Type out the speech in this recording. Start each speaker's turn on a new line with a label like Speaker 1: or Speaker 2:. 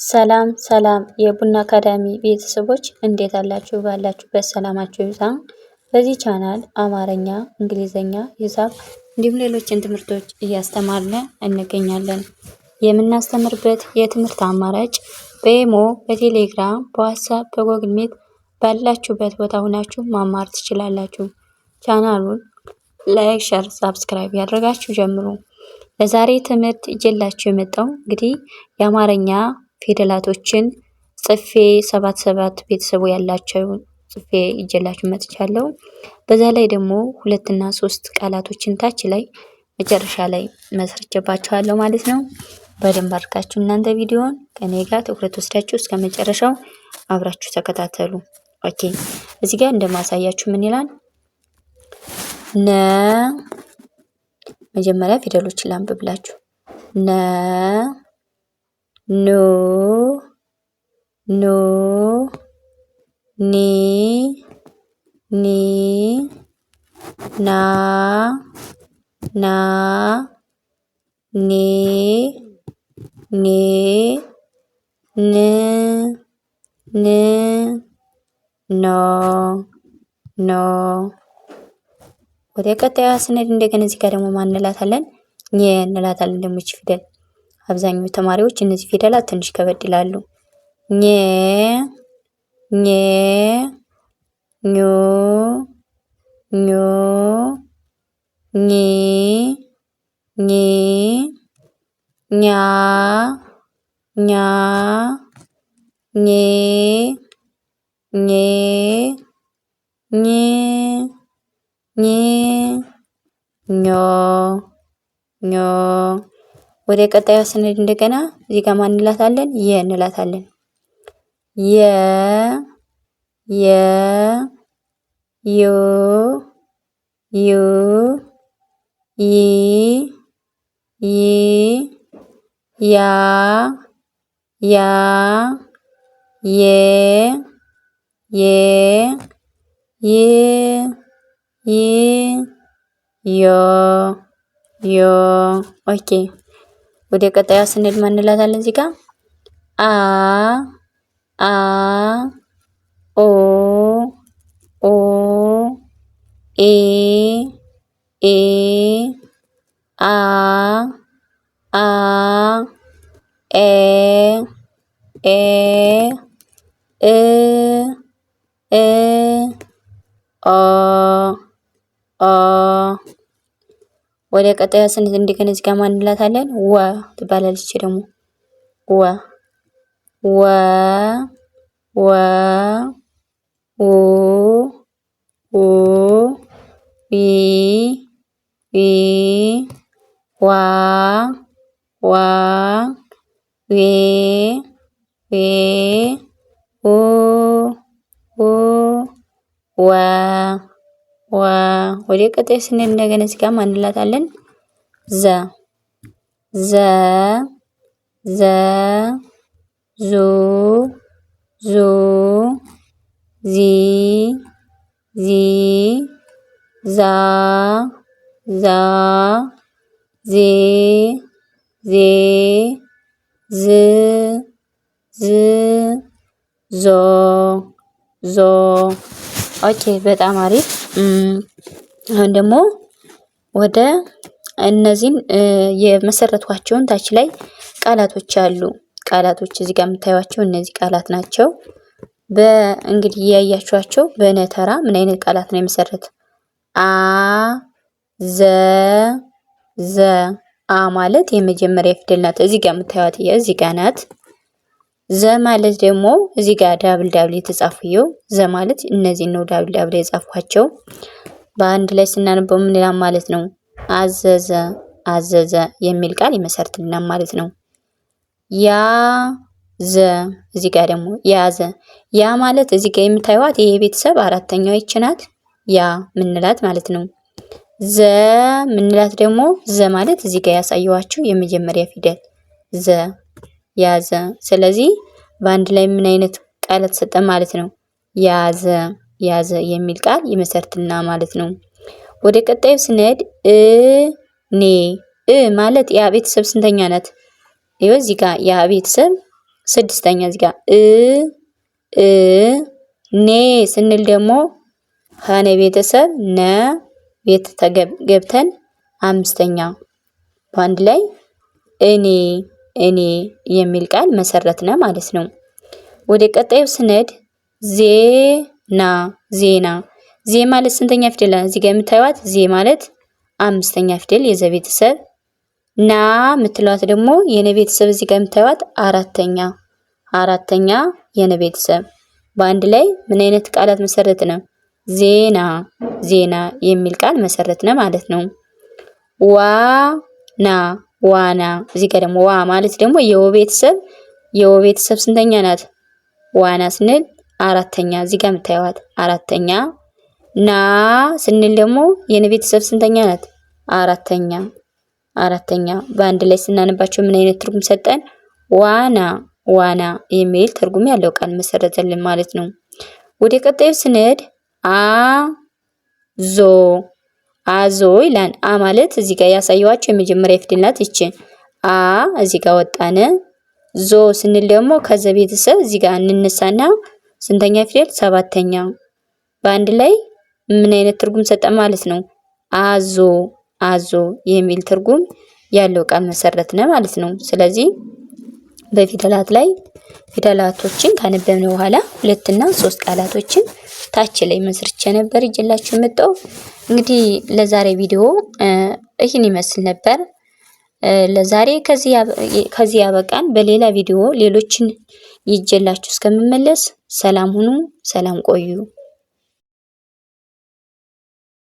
Speaker 1: ሰላም ሰላም የቡና አካዳሚ ቤተሰቦች እንዴት አላችሁ? ባላችሁበት ሰላማችሁ ይብዛ። በዚህ ቻናል አማርኛ፣ እንግሊዘኛ፣ ሂሳብ እንዲሁም ሌሎችን ትምህርቶች እያስተማርን እንገኛለን። የምናስተምርበት የትምህርት አማራጭ በኢሞ፣ በቴሌግራም፣ በዋትስአፕ፣ በጎግል ሚት ባላችሁበት ቦታ ሆናችሁ ማማር ትችላላችሁ። ቻናሉን ላይክ፣ ሸር፣ ሳብስክራይብ ያደርጋችሁ ጀምሩ። ለዛሬ ትምህርት ይዤላችሁ የመጣው እንግዲህ የአማርኛ ፊደላቶችን ጽፌ 77 ቤተሰቡ ያላቸው ጽፌ ይዤላችሁ መጥቻለሁ። በዛ ላይ ደግሞ 2 እና 3 ቃላቶችን ታች ላይ መጨረሻ ላይ መስርቼባችኋለሁ ማለት ነው። በደንብ አድርጋችሁ እናንተ ቪዲዮውን ከኔ ጋር ትኩረት ወስዳችሁ እስከ መጨረሻው አብራችሁ ተከታተሉ። ኦኬ እዚህ ጋር እንደማሳያችሁ ምን ይላል? ነ መጀመሪያ ፊደሎችን ላንብብላችሁ። ነ ኑ ኑ ኒ ኒ ና ና ኔ ኔ ን ን ኖ ኖ። ወደ ቀጣዩ ስንሄድ እንደገና እዚህ ጋር ደግሞ ማን እንላታለን? ኘ እንላታለን። ደግሞ እቺ ፊደል አብዛኛው ተማሪዎች እነዚህ ፊደላት ትንሽ ከበድ ይላሉ። ኘ ኘ ኞ ኞ ኚ ኚ ኛ ኛ ኜ ኜ ኝ ኝ ኞ ኞ። ወደ ቀጣዩ ስንሄድ እንደገና እዚህ ጋር ማን እንላታለን? የ እንላታለን። የ የ ዮ ዩ ይ ይ ያ ያ የ የ ይ ይ ዮ ዮ። ኦኬ ወደ ቀጣዩ ስንሄድ ማን እንላታለን? እዚህ ጋር አ አ ኦ ኦ ኤ ኤ አ አ ኤ ኤ እ እ ኦ ኦ። ወደ ቀጣዩ ስንሄድ እንደገና እዚህ ጋር ማን እንላታለን? ወ ትባላለች። ደግሞ ወ ወ ወ ው ው ዊ ዊ ዋ ዋ ዌ ዌ ው ው ወ ወ። ወደ ቀጣይ ስንሄድ እንደገና እዚህ ጋር ማን እንላታለን? ዘ ዘ ዘ ዙ ዙ ዚ ዚ ዛ ዛ ዜ ዜ ዝ ዝ ዞ ዞ። ኦኬ በጣም አሪፍ። አሁን ደግሞ ወደ እነዚህን የመሰረቷቸውን ታች ላይ ቃላቶች አሉ። ቃላቶች እዚህ ጋር የምታዩቸው እነዚህ ቃላት ናቸው። በእንግዲህ ያያችኋቸው በነተራ ምን አይነት ቃላት ነው የመሰረት? አ ዘ ዘ አ ማለት የመጀመሪያ ፊደል ናት። እዚህ ጋር የምታዩት እዚህ ጋር ናት። ዘ ማለት ደግሞ እዚህ ጋር ዳብል ዳብል የተጻፈው ዘ ማለት እነዚህ ነው ዳብል ዳብል የጻፏቸው። በአንድ ላይ ስናነበው ምን ይላል ማለት ነው? አዘዘ አዘዘ የሚል ቃል ይመሰርትልናል ማለት ነው። ያ ዘ እዚህ ጋር ደግሞ ያዘ። ያ ማለት እዚህ ጋር የምታዩት ይሄ ቤተሰብ አራተኛው ይች ናት። ያ ምንላት ማለት ነው። ዘ ምንላት ደግሞ ዘ ማለት እዚህ ጋር ያሳየዋችሁ የመጀመሪያ ፊደል ዘ ያዘ። ስለዚህ በአንድ ላይ ምን አይነት ቃል ተሰጠ ማለት ነው? ያዘ ያዘ የሚል ቃል ይመሰርትና ማለት ነው። ወደ ቀጣዩ ስንሄድ ኔ ማለት ያ ቤተሰብ ስንተኛ ናት? ይኸው እዚህ ጋር ያ ቤተሰብ ስድስተኛ እዚህ ጋር ኔ ስንል ደግሞ ሀነ ቤተሰብ ነ ቤት ገብተን አምስተኛ በአንድ ላይ እኔ የሚል ቃል መሰረትነ ማለት ነው። ወደ ቀጣዩ ስነድ ዜና ዜ ማለት ስንተኛ ፊደል? እዚህ ጋር የምታዩት ዜ ማለት አምስተኛ ፊደል የዘ ቤተሰብ፣ ና የምትሏት ደግሞ የነ ቤተሰብ እዚህ ጋር የምታዩት አራተኛ የነ ቤተሰብ በአንድ ላይ ምን አይነት ቃላት መሰረት ነው? ዜና የሚል ቃል መሰረት ነው ማለት ነው። ዋና እዚህ ጋር ደግሞ ዋ ማለት ደግሞ የወ ቤተሰብ ስንተኛ ናት? ዋና ስንል አራተኛ እዚህ ጋር የምታዩት አራተኛ። ና ስንል ደግሞ የነ ቤተሰብ ስንተኛ ናት? አራተኛ በአንድ ላይ ስናነባቸው ምን አይነት ትርጉም ሰጠን? ዋና የሚል ትርጉም ያለው ቃል መሰረተልን ማለት ነው። ወደ ቀጣዩ ስንሄድ አዞ ይላል። አ ማለት እዚህ ጋር ያሳየዋቸው የመጀመሪያ ፊደል ናት። ይቺ እዚህ ጋር ወጣነ። ዞ ስንል ደግሞ ከዘ ቤተሰብ እዚህ ጋር እንነሳና ስንተኛ ፊደል? ሰባተኛ። በአንድ ላይ ምን አይነት ትርጉም ሰጠ ማለት ነው? አዞ የሚል ትርጉም ያለው ቃል መሰረትነ ማለት ነው። ስለዚህ በፊደላት ላይ ፊደላቶችን ካነበብን በኋላ 2 እና 3 ቃላቶችን ታች ላይ መስርቼ ነበር ይዤላችሁ መጣሁ። እንግዲህ ለዛሬ ቪዲዮ ይህን ይመስል ነበር። ለዛሬ ከዚህ ያበቃን። በሌላ ቪዲዮ ሌሎችን ይዤላችሁ እስከምመለስ ሰላም ሁኑ፣ ሰላም ቆዩ።